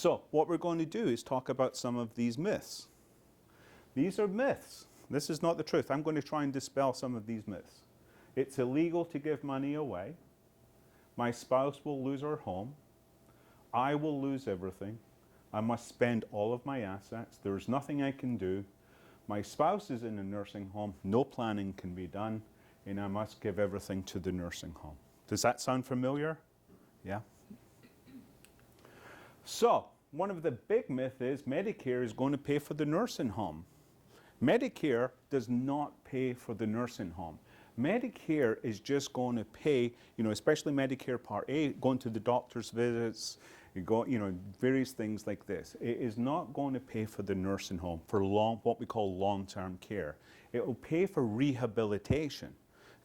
So what we're going to do is talk about some of these myths. These are myths. This is not the truth. I'm going to try and dispel some of these myths. It's illegal to give money away. My spouse will lose her home. I will lose everything. I must spend all of my assets. There's nothing I can do. My spouse is in a nursing home. No planning can be done. And I must give everything to the nursing home. Does that sound familiar? Yeah? So, one of the big myths is Medicare is going to pay for the nursing home. Medicare does not pay for the nursing home. Medicare is just going to pay, especially Medicare Part A, going to the doctor's visits, various things like this. It is not going to pay for the nursing home, for what we call long-term care. It will pay for rehabilitation.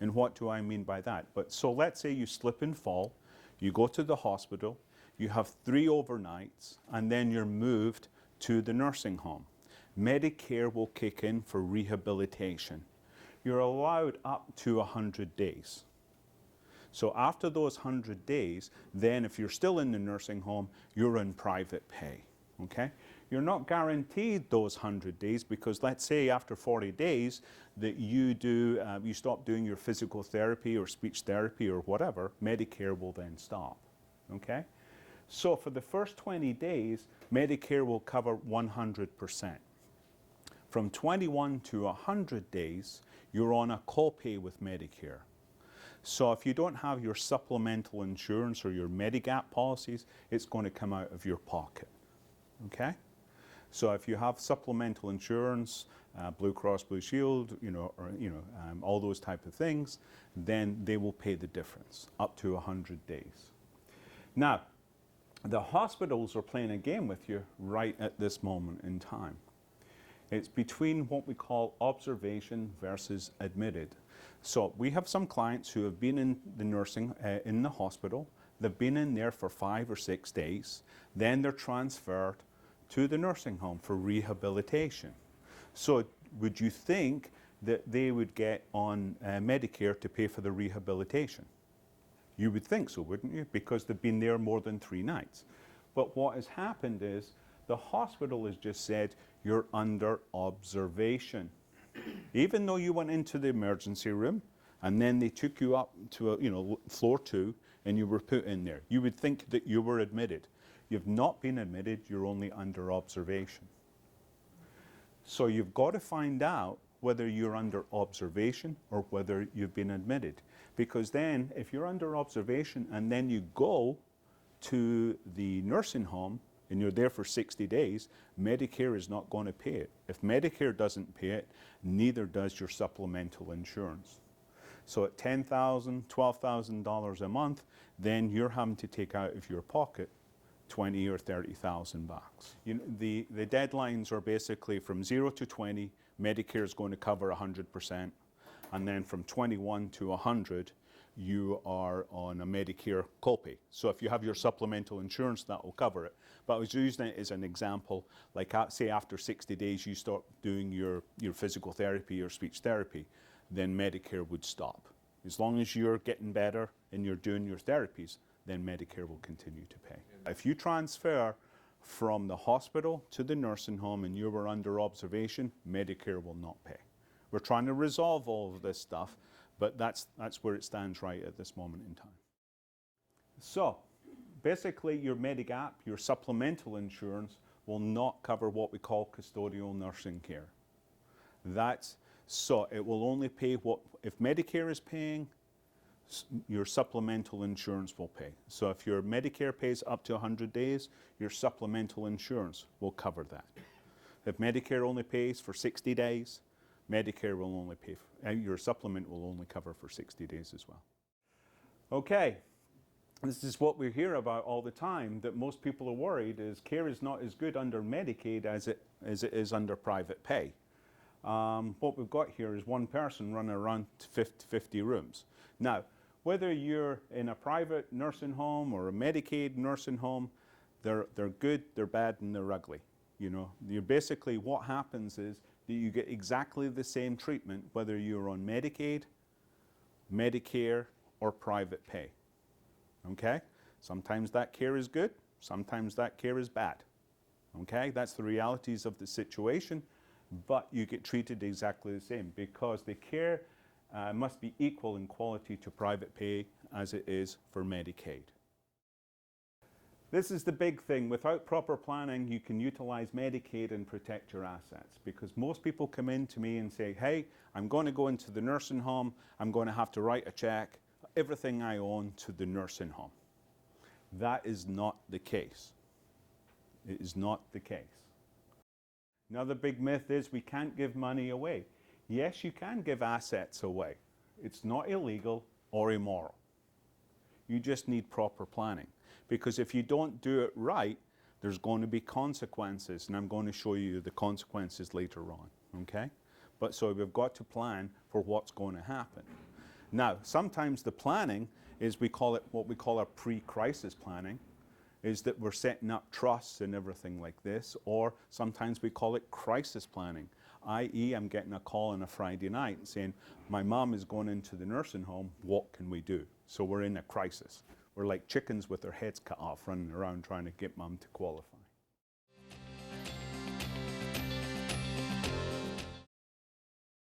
And what do I mean by that? So let's say you slip and fall, you go to the hospital, you have 3 overnights, and then you're moved to the nursing home. Medicare will kick in for rehabilitation. You're allowed up to 100 days. So after those 100 days, then if you're still in the nursing home, you're in private pay. Okay? You're not guaranteed those 100 days because let's say after 40 days that you stop doing your physical therapy or speech therapy or whatever, Medicare will then stop. Okay? So for the first 20 days, Medicare will cover 100%. From 21 to 100 days, you're on a copay with Medicare. So if you don't have your supplemental insurance or your Medigap policies, it's going to come out of your pocket. Okay? So if you have supplemental insurance, Blue Cross Blue Shield, all those type of things, then they will pay the difference up to 100 days. Now, the hospitals are playing a game with you right at this moment in time. It's between what we call observation versus admitted. So we have some clients who have been in the nursing, in the hospital. They've been in there for 5 or 6 days. Then they're transferred to the nursing home for rehabilitation. So would you think that they would get on Medicare to pay for the rehabilitation? You would think so, wouldn't you? Because they've been there more than 3 nights. But what has happened is the hospital has just said you're under observation. Even though you went into the emergency room and then they took you up to floor 2 and you were put in there, you would think that you were admitted. You've not been admitted, you're only under observation. So you've got to find out whether you're under observation or whether you've been admitted. Because then if you're under observation and then you go to the nursing home and you're there for 60 days, Medicare is not going to pay it. If Medicare doesn't pay it, neither does your supplemental insurance. So at $10,000, $12,000 a month, then you're having to take out of your pocket $20,000 or $30,000. The deadlines are basically from 0 to 20, Medicare is going to cover 100%, and then from 21 to 100, you are on a Medicare copay. So if you have your supplemental insurance, that will cover it. But I was using it as an example, like say after 60 days you start doing your physical therapy or speech therapy, then Medicare would stop. As long as you're getting better and you're doing your therapies, then Medicare will continue to pay. If you transfer from the hospital to the nursing home and you were under observation, Medicare will not pay. We're trying to resolve all of this stuff, but that's where it stands right at this moment in time. So, basically your Medigap, your supplemental insurance, will not cover what we call custodial nursing care. So it will only pay if Medicare is paying, your supplemental insurance will pay. So if your Medicare pays up to 100 days, your supplemental insurance will cover that. If Medicare only pays for 60 days, Medicare will only pay, your supplement will only cover for 60 days as well. Okay, this is what we hear about all the time, that most people are worried is care is not as good under Medicaid as it is under private pay. What we've got here is one person running around 50 rooms. Now, whether you're in a private nursing home or a Medicaid nursing home, they're good, they're bad, and they're ugly. You're basically, what happens is that you get exactly the same treatment whether you're on Medicaid, Medicare, or private pay. Okay? Sometimes that care is good, Sometimes that care is bad. Okay, that's the realities of the situation, but you get treated exactly the same because the care must be equal in quality to private pay as it is for Medicaid. This is the big thing. Without proper planning, you can utilize Medicaid and protect your assets, because most people come in to me and say, hey, I'm going to go into the nursing home, I'm going to have to write a check, everything I own to the nursing home. That is not the case. It is not the case. Another big myth is we can't give money away. Yes, you can give assets away. It's not illegal or immoral. You just need proper planning. Because if you don't do it right, there's going to be consequences, and I'm going to show you the consequences later on, okay? But so we've got to plan for what's going to happen. Now, sometimes the planning is, we call it what we call our pre-crisis planning, is that we're setting up trusts and everything like this, or sometimes we call it crisis planning, i.e. I'm getting a call on a Friday night saying, my mom is going into the nursing home, what can we do? So we're in a crisis. We're like chickens with their heads cut off running around trying to get mom to qualify.